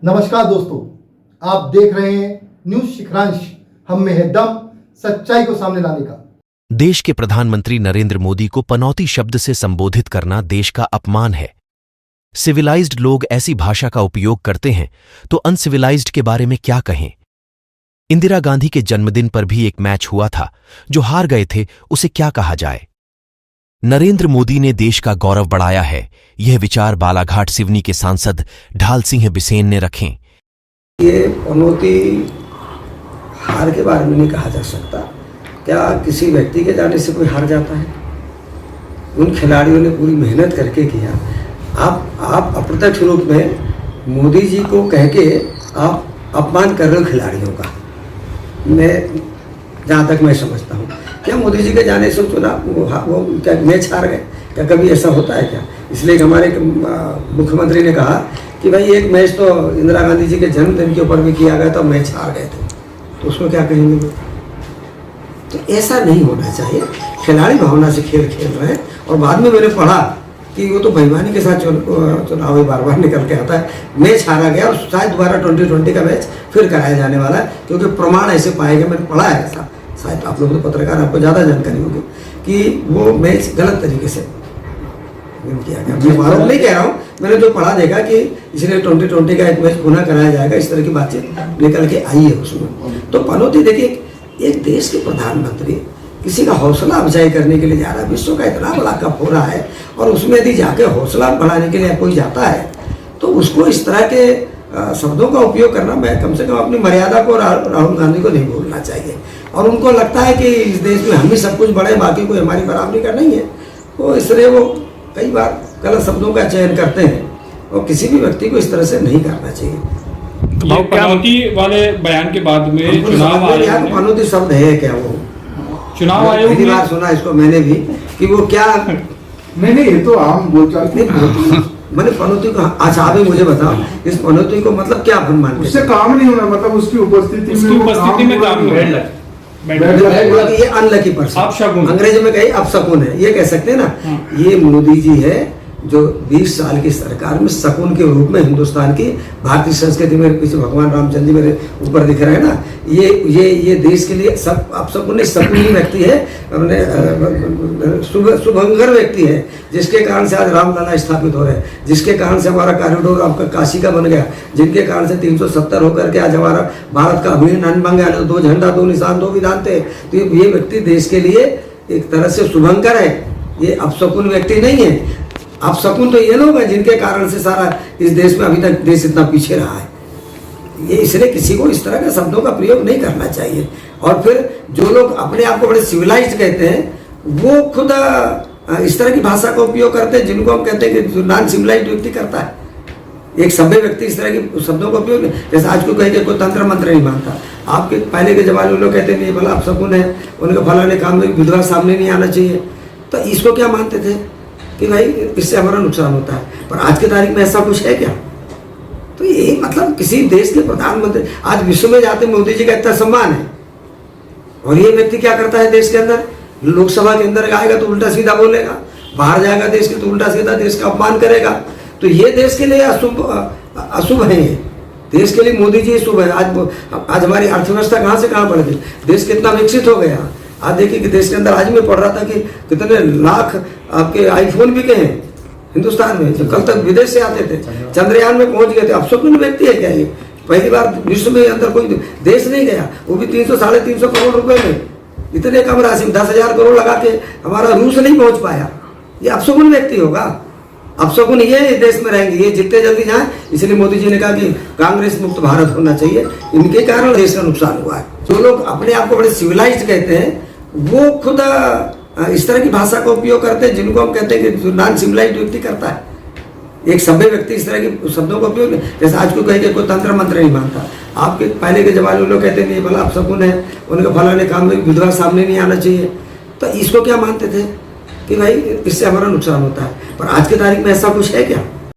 नमस्कार दोस्तों, आप देख रहे हैं न्यूज शिखरांश। हम में है दम सच्चाई को सामने लाने का। देश के प्रधानमंत्री नरेंद्र मोदी को पनौती शब्द से संबोधित करना देश का अपमान है। सिविलाइज्ड लोग ऐसी भाषा का उपयोग करते हैं तो अनसिविलाइज्ड के बारे में क्या कहें। इंदिरा गांधी के जन्मदिन पर भी एक मैच हुआ था, जो हार गए थे उसे क्या कहा जाए। नरेंद्र मोदी ने देश का गौरव बढ़ाया है, यह विचार बालाघाट सिवनी के सांसद ढाल सिंह बिसेन ने रखें। ये पनौती हार के बारे में नहीं कहा जा सकता। क्या किसी व्यक्ति के जाने से कोई हार जाता है? उन खिलाड़ियों ने पूरी मेहनत करके किया। आप अप्रत्यक्ष रूप में मोदी जी को कह के आप अपमान कर रहे हो खिलाड़ियों का। मैं जहाँ तक मैं समझता हूँ, क्या मोदी जी के जाने से चुना वो क्या मैच हार गए? क्या कभी ऐसा होता है क्या? इसलिए हमारे मुख्यमंत्री ने कहा कि भाई एक मैच तो इंदिरा गांधी जी के जन्मदिन के ऊपर भी किया गया तो मैच हार गए थे, तो उसमें क्या कहेंगे? तो ऐसा नहीं होना चाहिए। खिलाड़ी भावना से खेल खेल रहे हैं। और बाद में मैंने पढ़ा कि वो तो बेईमानी के साथ चुनाव बार बार निकल के आता है। मैच हारा गया और शायद दोबारा 2020 का मैच फिर कराया जाने वाला है, क्योंकि प्रमाण ऐसे पाए गए। मैंने पढ़ा है ऐसा, शायद आप लोग तो पत्रकार, आपको ज़्यादा जानकारी होगी कि वो मैच गलत तरीके से किया गया। मैं आरोप नहीं कह रहा हूँ, मैंने जो पढ़ा देखा कि इसलिए 2020 का एक मैच पुनः कराया जाएगा, इस तरह की बातचीत निकल के आई है उसमें। तो पनौती देखिए, एक देश के प्रधानमंत्री किसी का हौसला अफजाई करने के लिए जा रहा है। विश्व का इतना बड़ा कप हो रहा है और उसमें यदि जाके हौसला बढ़ाने के लिए कोई जाता है तो उसको इस तरह के शब्दों का उपयोग करना, मैं कम से कम अपनी मर्यादा को राहुल गांधी को नहीं भूलना चाहिए। और उनको लगता है कि इस देश में हम ही सब कुछ बड़े, बाकी कोई हमारी बराबरी का नहीं है, तो इसलिए वो कई बार गलत शब्दों का चयन करते हैं और किसी भी व्यक्ति को इस तरह से नहीं करना चाहिए। पनौती वाले बयान के बाद में चुनाव आयोग, पनौती शब्द है क्या? वो चुनाव आयोग पहली बार सुना इसको मैंने भी कि वो क्या नहीं, ये तो आम बोलचाल मैंने पनौती को, अच्छा आप ही मुझे बताओ, इस पनौती को मतलब क्या अपन मानते हैं? उससे काम नहीं होना, मतलब उसकी उपस्थिति में काम ये अनलकी पर्सन, अंग्रेजी में कही अपशकुन है, ये कह सकते हैं ना। ये मोदी जी है जो 20 साल की सरकार में शकुन के रूप में हिंदुस्तान की भारतीय संस्कृति में, पीछे भगवान रामचंद्र जी मेरे ऊपर दिख रहे हैं ना, ये देश के लिए सब अपशकुन शकुनी व्यक्ति है, शुभंकर व्यक्ति है, जिसके कारण से आज रामलला स्थापित हो रहे हैं, जिसके कारण से हमारा कॉरिडोर आपका काशी का बन गया, जिनके कारण से 370 होकर के आज हमारा भारत का अभिन्न अंग बन गया। 2 झंडा 2 निशान 2 विधान थे। तो ये व्यक्ति देश के लिए एक तरह से शुभंकर है, ये अपशकुन व्यक्ति नहीं है। आप शकुन तो ये लोग हैं जिनके कारण से सारा इस देश में अभी तक देश इतना पीछे रहा है। ये इसलिए किसी को इस तरह के शब्दों का प्रयोग नहीं करना चाहिए। और फिर जो लोग अपने आप को बड़े सिविलाइज्ड कहते हैं, वो खुद इस तरह की भाषा का उपयोग करते हैं जिनको हम कहते हैं कि जो नॉन सिविलाइज्ड व्यक्ति करता है। एक सभ्य व्यक्ति इस तरह के शब्दों का उपयोग, जैसे आज को कहेंगे कोई तंत्र मंत्र नहीं मानता। आपके पहले के जमाने में लोग कहते हैं भला आप शकुन है, उनके फलाने काम में विधवा सामने नहीं आना चाहिए, तो इसको क्या मानते थे कि भाई इससे हमारा नुकसान होता है। पर आज की तारीख में ऐसा कुछ है क्या? तो ये मतलब किसी देश के प्रधानमंत्री आज विश्व में जाते मोदी जी का इतना सम्मान है, और ये व्यक्ति क्या करता है देश के अंदर? लोकसभा के अंदर आएगा तो उल्टा सीधा बोलेगा, बाहर जाएगा देश के तो उल्टा सीधा देश का अपमान करेगा। तो ये देश के लिए अशुभ है। ये देश के लिए मोदी जी शुभ है। आज हमारी अर्थव्यवस्था कहाँ से कहाँ बढ़ गई, देश कितना विकसित हो गया। आज देखिए कि देश के अंदर, आज मैं पढ़ रहा था कि कितने लाख आपके आईफोन बिके हैं हिंदुस्तान में, जो कल तक विदेश से आते थे, चंद्रयान में पहुंच गए थे। अपशकुन व्यक्ति है क्या ये? पहली बार विश्व में अंदर कोई देश नहीं गया, वो भी 300-350 करोड़ रुपए में, इतने कम राशि में 10,000 करोड़ लगा के हमारा रूस नहीं पहुंच पाया। ये अपशकुन व्यक्ति होगा। अपशकुन ये देश में रहेंगे, ये जितने जल्दी जाए। इसलिए मोदी जी ने कहा कि कांग्रेस मुक्त भारत होना चाहिए। इनके कारण देश का नुकसान हुआ है। जो लोग अपने आप को बड़े सिविलाइज्ड कहते हैं, वो खुद इस तरह की भाषा का उपयोग करते हैं जिनको हम कहते हैं कि जो नॉन सिविलाइज्ड व्यक्ति करता है। एक सभ्य व्यक्ति इस तरह के शब्दों का उपयोग, जैसे आज को कहेंगे कोई तंत्र मंत्र नहीं मानता। आपके पहले के जमाने में लोग कहते हैं भला आप शकुन है, उनके फलाने काम में विधवा सामने नहीं आना चाहिए, तो इसको क्या मानते थे कि भाई इससे हमारा नुकसान होता है। पर आज की तारीख में ऐसा कुछ है क्या?